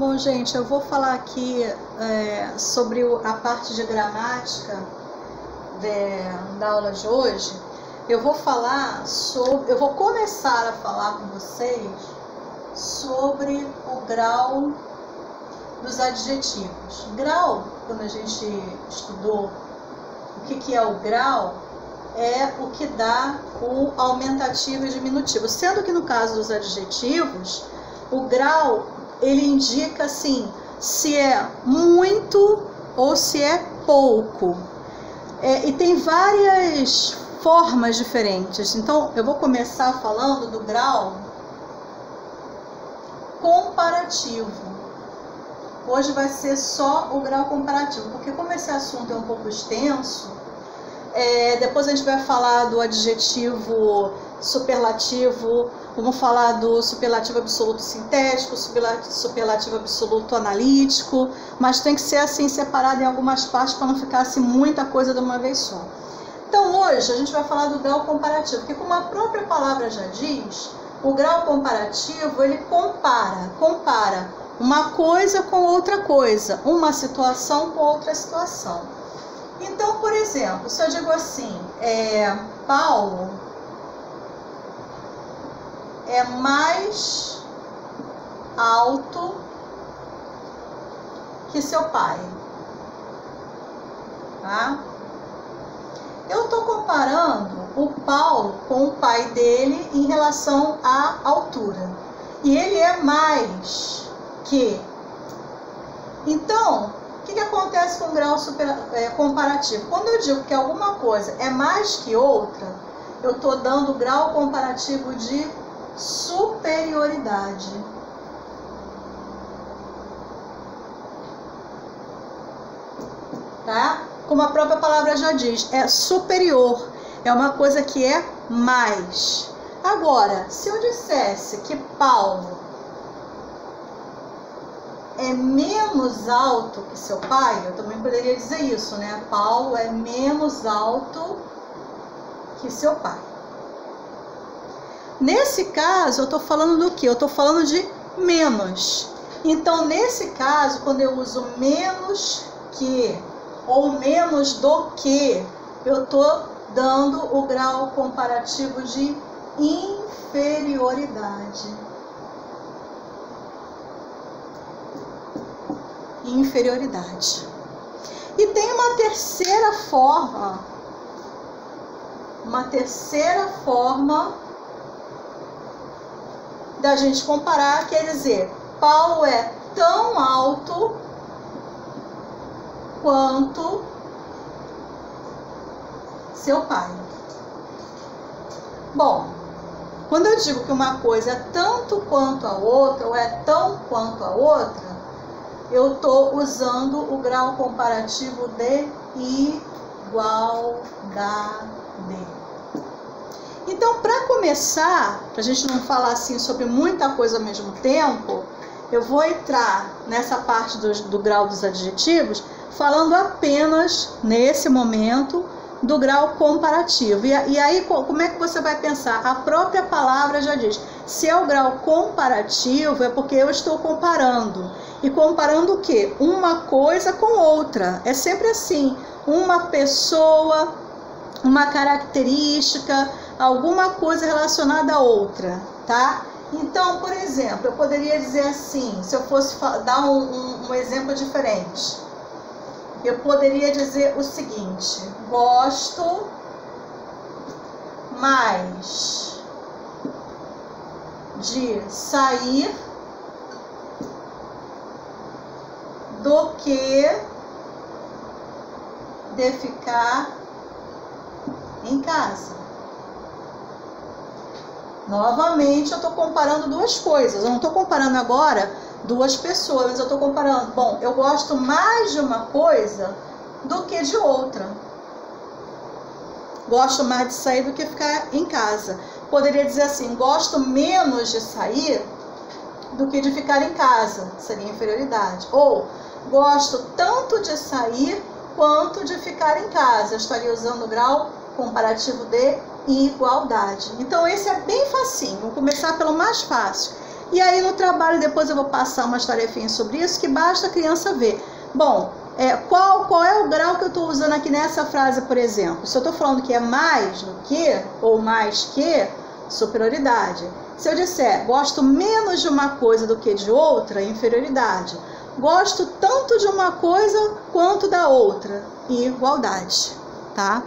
Bom, gente, eu vou falar aqui sobre a parte de gramática da aula de hoje. Eu vou começar a falar com vocês sobre o grau dos adjetivos. Grau, quando a gente estudou o que é o grau, é o que dá o aumentativo e diminutivo. Sendo que no caso dos adjetivos, o grau ele indica assim, se é muito ou se é pouco. E tem várias formas diferentes. Então, eu vou começar falando do grau comparativo. Hoje vai ser só o grau comparativo, porque como esse assunto é um pouco extenso, depois a gente vai falar do adjetivo superlativo, vamos falar do superlativo absoluto sintético, superlativo absoluto analítico, mas tem que ser assim separado em algumas partes para não ficar assim muita coisa de uma vez só. Então hoje a gente vai falar do grau comparativo, porque como a própria palavra já diz, o grau comparativo ele compara uma coisa com outra coisa, uma situação com outra situação. Então, por exemplo, se eu digo assim, Paulo é mais alto que seu pai, tá? Eu estou comparando o Paulo com o pai dele em relação à altura. E ele é mais que. Então, o que acontece com o grau comparativo? Quando eu digo que alguma coisa é mais que outra, eu estou dando o grau comparativo de superioridade. Tá? Como a própria palavra já diz, é superior, é uma coisa que é mais. Agora, se eu dissesse que Paulo é menos alto que seu pai, eu também poderia dizer isso, né? Paulo é menos alto que seu pai. Nesse caso, eu estou falando do quê? Eu estou falando de menos. Então, nesse caso, quando eu uso menos que ou menos do que, eu estou dando o grau comparativo de inferioridade. Inferioridade. E tem uma terceira forma da gente comparar, quer dizer, Paulo é tão alto quanto seu pai. Bom, quando eu digo que uma coisa é tanto quanto a outra, ou é tão quanto a outra, eu estou usando o grau comparativo de igualdade. Então, para começar, para a gente não falar assim sobre muita coisa ao mesmo tempo, eu vou entrar nessa parte do grau dos adjetivos, falando apenas, nesse momento, do grau comparativo. E aí, como é que você vai pensar? A própria palavra já diz, se é o grau comparativo, é porque eu estou comparando. E comparando o quê? Uma coisa com outra. É sempre assim, uma pessoa, uma característica, alguma coisa relacionada a outra, tá? Então, por exemplo, eu poderia dizer assim, se eu fosse dar um exemplo diferente, eu poderia dizer o seguinte: gosto mais de sair do que de ficar em casa. Novamente, eu estou comparando duas coisas. Eu não estou comparando agora duas pessoas, mas eu estou comparando. Bom, eu gosto mais de uma coisa do que de outra. Gosto mais de sair do que ficar em casa. Poderia dizer assim, gosto menos de sair do que de ficar em casa. Seria inferioridade. Ou, gosto tanto de sair quanto de ficar em casa. Eu estaria usando o grau comparativo de igualdade. Então esse é bem facinho. Vou começar pelo mais fácil. E aí no trabalho depois eu vou passar umas tarefinhas sobre isso, que basta a criança ver. Bom, qual é o grau que eu estou usando aqui nessa frase, por exemplo? Se eu estou falando que é mais do que, ou mais que, superioridade. Se eu disser gosto menos de uma coisa do que de outra, inferioridade. Gosto tanto de uma coisa quanto da outra, igualdade, tá?